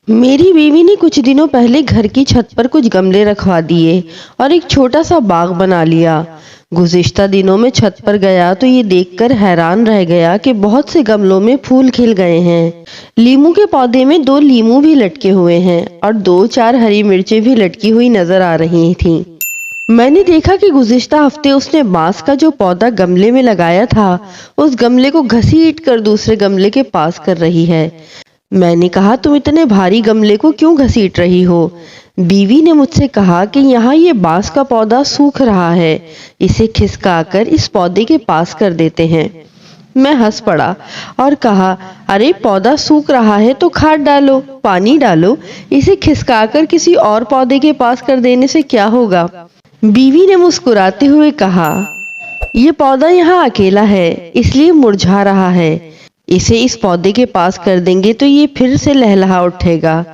मेरी बीवी ने कुछ दिनों पहले घर की छत पर कुछ गमले रखवा दिए और एक छोटा सा बाग बना लिया। गुज़िश्ता दिनों में छत पर गया तो ये देखकर हैरान रह गया कि बहुत से गमलों में फूल खिल गए हैं। लीमू के पौधे में 2 लीमू भी लटके हुए हैं और 2-4 हरी मिर्चें भी लटकी हुई नजर आ रही थीं। मैंने देखा कि गुज़िश्ता हफ्ते उसने बांस का जो पौधा गमले में लगाया था, उस गमले को घसीट कर दूसरे गमले के पास कर रही है। मैंने कहा, तुम इतने भारी गमले को क्यों घसीट रही हो? बीवी ने मुझसे कहा कि यहाँ ये बांस का पौधा सूख रहा है, इसे खिसकाकर इस पौधे के पास कर देते हैं। मैं हंस पड़ा और कहा, अरे पौधा सूख रहा है तो खाद डालो, पानी डालो, इसे खिसकाकर किसी और पौधे के पास कर देने से क्या होगा? बीवी ने मुस्कुराते हुए कहा, ये पौधा यहाँ अकेला है, इसलिए मुरझा रहा है। इसे इस पौधे के पास कर देंगे तो ये फिर से लहलहा उठेगा।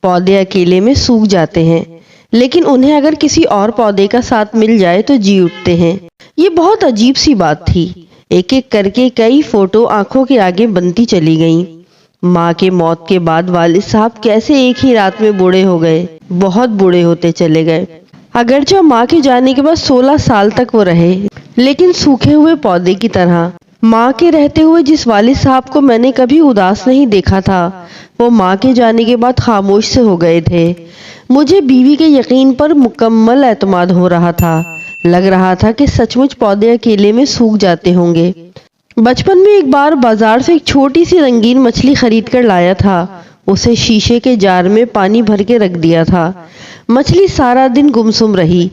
पौधे अकेले में सूख जाते हैं, लेकिन उन्हें अगर किसी और पौधे का साथ मिल जाए तो जी उठते हैं। ये बहुत अजीब सी बात थी। एक एक करके कई फोटो आंखों के आगे बनती चली गईं। माँ के मौत के बाद वालिद साहब कैसे एक ही रात में बूढ़े हो गए, बहुत बूढ़े होते चले गए। अगरचे माँ के जाने के बाद 16 साल तक वो रहे, लेकिन सूखे हुए पौधे की तरह। माँ के रहते हुए जिस वालिद साहब को मैंने कभी उदास नहीं देखा था, वो माँ के जाने के बाद खामोश से हो गए थे। मुझे बीवी के यकीन पर मुकम्मल एतमाद हो रहा था। लग रहा था कि सचमुच पौधे अकेले में सूख जाते होंगे। बचपन में एक बार बाजार से एक छोटी सी रंगीन मछली खरीद कर लाया था। उसे शीशे के जार में पानी भर के रख दिया था। मछली सारा दिन गुमसुम रही।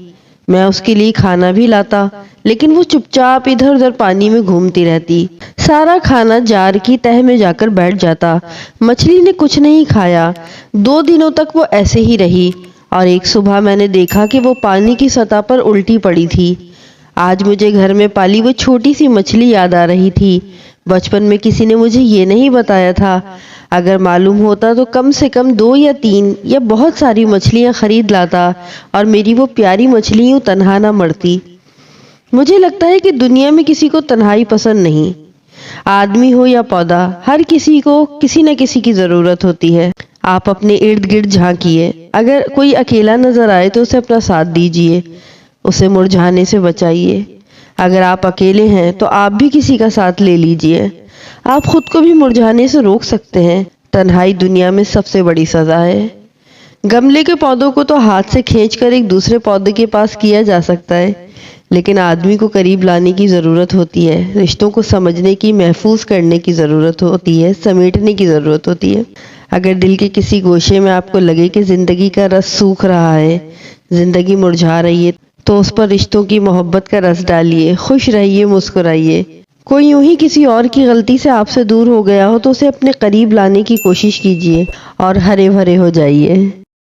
मैं उसके लिए खाना भी लाता, लेकिन वो चुपचाप इधर उधर पानी में घूमती रहती। सारा खाना जार की तह में जाकर बैठ जाता। मछली ने कुछ नहीं खाया। 2 दिनों तक वो ऐसे ही रही और एक सुबह मैंने देखा कि वो पानी की सतह पर उल्टी पड़ी थी। आज मुझे घर में पाली वो छोटी सी मछली याद आ रही थी। बचपन में किसी ने मुझे ये नहीं बताया था। अगर मालूम होता तो कम से कम 2 या 3 या बहुत सारी मछलियां खरीद लाता और मेरी वो प्यारी मछली यूं तन्हा ना मरती। मुझे लगता है कि दुनिया में किसी को तन्हाई पसंद नहीं। आदमी हो या पौधा, हर किसी को किसी न किसी की जरूरत होती है। आप अपने इर्द गिर्द झांकिए, अगर कोई अकेला नजर आए तो उसे अपना साथ दीजिए, उसे मुरझाने से बचाइए। अगर आप अकेले हैं तो आप भी किसी का साथ ले लीजिए। आप खुद को भी मुरझाने से रोक सकते हैं। तन्हाई दुनिया में सबसे बड़ी सजा है। गमले के पौधों को तो हाथ से खींचकर एक दूसरे पौधे के पास किया जा सकता है, लेकिन आदमी को करीब लाने की ज़रूरत होती है। रिश्तों को समझने की, महफूज करने की ज़रूरत होती है, समेटने की ज़रूरत होती है। अगर दिल के किसी गोशे में आपको लगे कि ज़िंदगी का रस सूख रहा है, ज़िंदगी मुरझा रही है, तो उस पर रिश्तों की मोहब्बत का रस डालिए। खुश रहिए, मुस्कुराइए। कोई यूं ही किसी और की गलती से आपसे दूर हो गया हो तो उसे अपने करीब लाने की कोशिश कीजिए और हरे भरे हो जाइए।